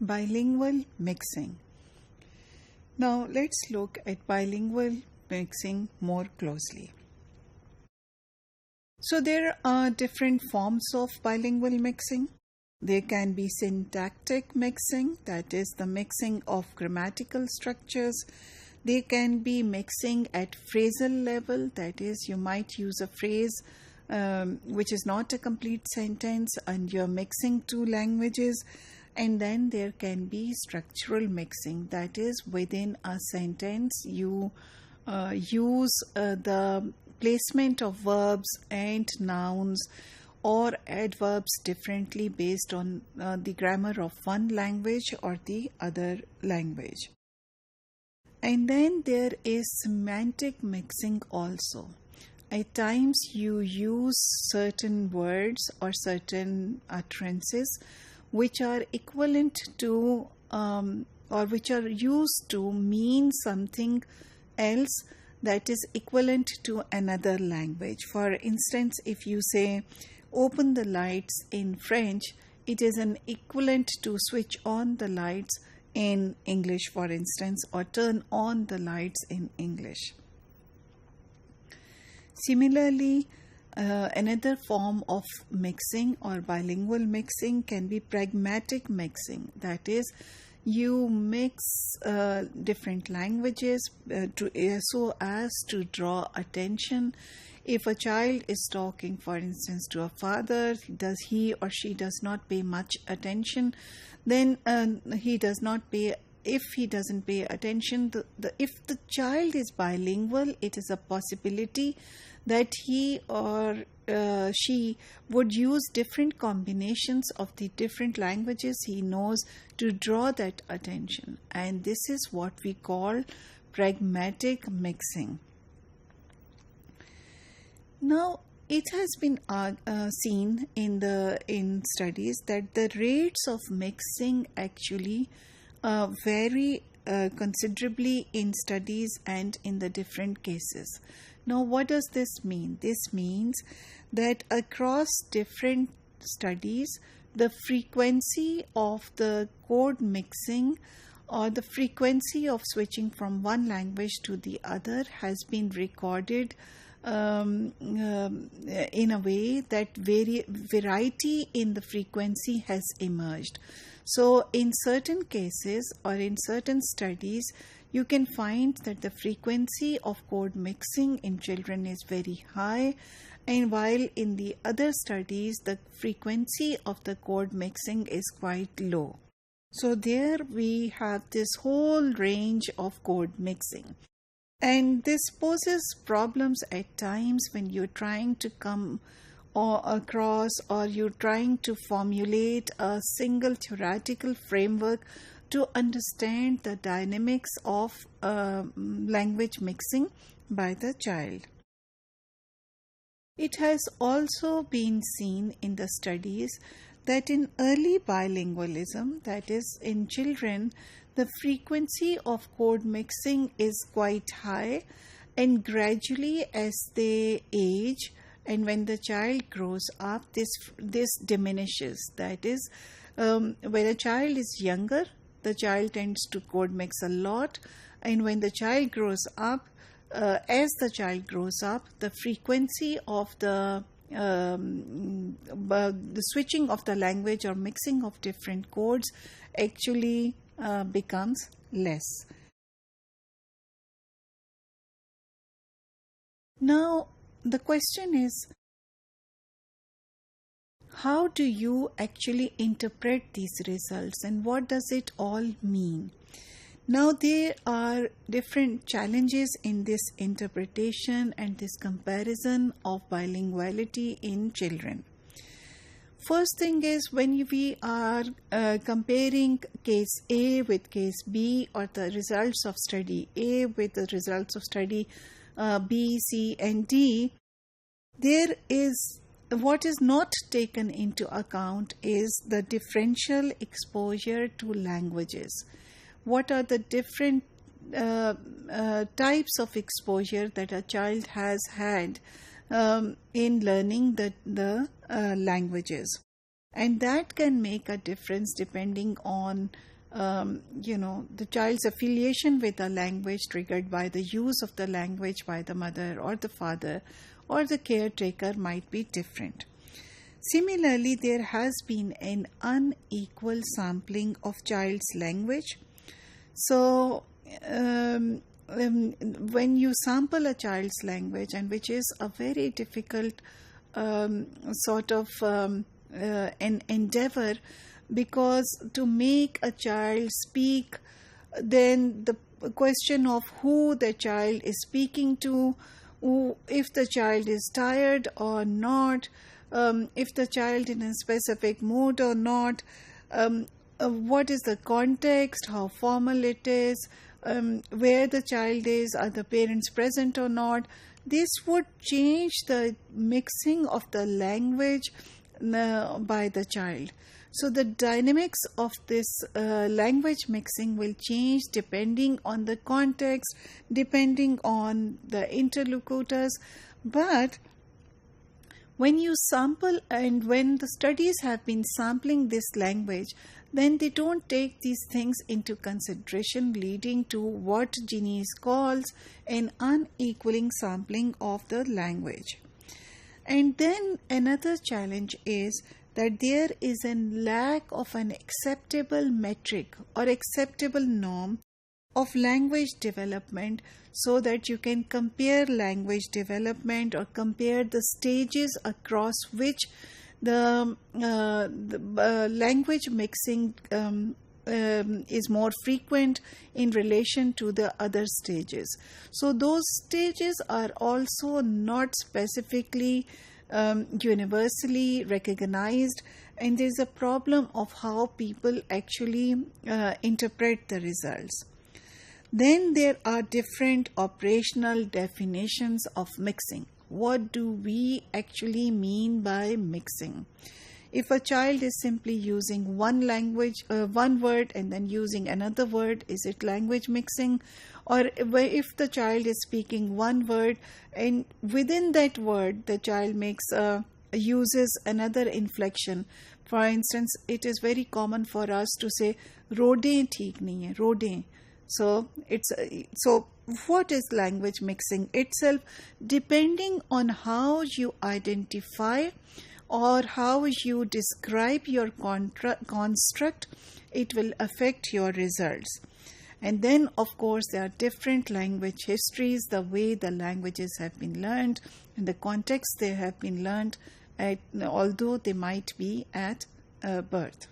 Bilingual mixing. Now let's look at bilingual mixing more closely. So there are different forms of bilingual mixing. There can be syntactic mixing, that is the mixing of grammatical structures. There can be mixing at phrasal level, that is you might use a phrase which is not a complete sentence and you're mixing two languages. And then there can be structural mixing, that is within a sentence you use the placement of verbs and nouns or adverbs differently based on the grammar of one language or the other language. And then there is semantic mixing also. At times you use certain words or certain utterances which are equivalent to or which are used to mean something else that is equivalent to another language. For instance, if you say open the lights in French, it is an equivalent to switch on the lights in English, for instance, or turn on the lights in English. Similarly, another form of mixing or bilingual mixing can be pragmatic mixing. That is, you mix different languages so as to draw attention. If a child is talking, for instance, to a father, he or she does not pay much attention, then he does not pay. If he doesn't pay attention, if the child is bilingual, it is a possibility that he or she would use different combinations of the different languages he knows to draw that attention. And this is what we call pragmatic mixing. Now, it has been seen in studies that the rates of mixing actually vary considerably in studies and in the different cases. Now, what does this mean? This means that across different studies, the frequency of the code mixing or the frequency of switching from one language to the other has been recorded in a way that variety in the frequency has emerged. So in certain cases or in certain studies, you can find that the frequency of code mixing in children is very high, and while in the other studies, the frequency of the code mixing is quite low. So there we have this whole range of code mixing. And this poses problems at times when you're trying to come across or you're trying to formulate a single theoretical framework to understand the dynamics of language mixing by the child. It has also been seen in the studies that in early bilingualism, that is in children, the frequency of code mixing is quite high, and gradually as they age and when the child grows up, this diminishes. That is, when a child is younger, the child tends to code mix a lot, and when the child grows up, as the child grows up, the frequency of the switching of the language or mixing of different codes actually becomes less. Now, the question is, how do you actually interpret these results and what does it all mean? Now, there are different challenges in this interpretation and this comparison of bilinguality in children. First thing is, when we are comparing case A with case B or the results of study A with the results of study B, C, and D, there is what is not taken into account is the differential exposure to languages. What are the different types of exposure that a child has had in learning the languages? and that can make a difference depending on the child's affiliation with a language, triggered by the use of the language by the mother or the father or the caretaker, might be different. Similarly, there has been an unequal sampling of child's language. So when you sample a child's language, and which is a very difficult sort of an endeavor, because to make a child speak, then the question of who the child is speaking to, if the child is tired or not, if the child in a specific mood or not, what is the context, how formal it is, where the child is, are the parents present or not. This would change the mixing of the language by the child. So the dynamics of this language mixing will change depending on the context, depending on the interlocutors. But when you sample, and when the studies have been sampling this language, then they don't take these things into consideration, leading to what Genies calls an unequaling sampling of the language. And then another challenge is that there is a lack of an acceptable metric or acceptable norm of language development, so that you can compare language development or compare the stages across which the language mixing is more frequent in relation to the other stages. So those stages are also not specifically universally recognized, and there is a problem of how people actually interpret the results. Then there are different operational definitions of mixing. What do we actually mean by mixing? If a child is simply using one word and then using another word, is it language mixing? Or if the child is speaking one word and within that word the child uses another inflection. For instance, it is very common for us to say "Rodein theek nahi hai," "Rodein." So what is language mixing itself? Depending on how you identify or how you describe your construct, it will affect your results. And then, of course, there are different language histories, the way the languages have been learned, and the context they have been learned, although they might be at birth.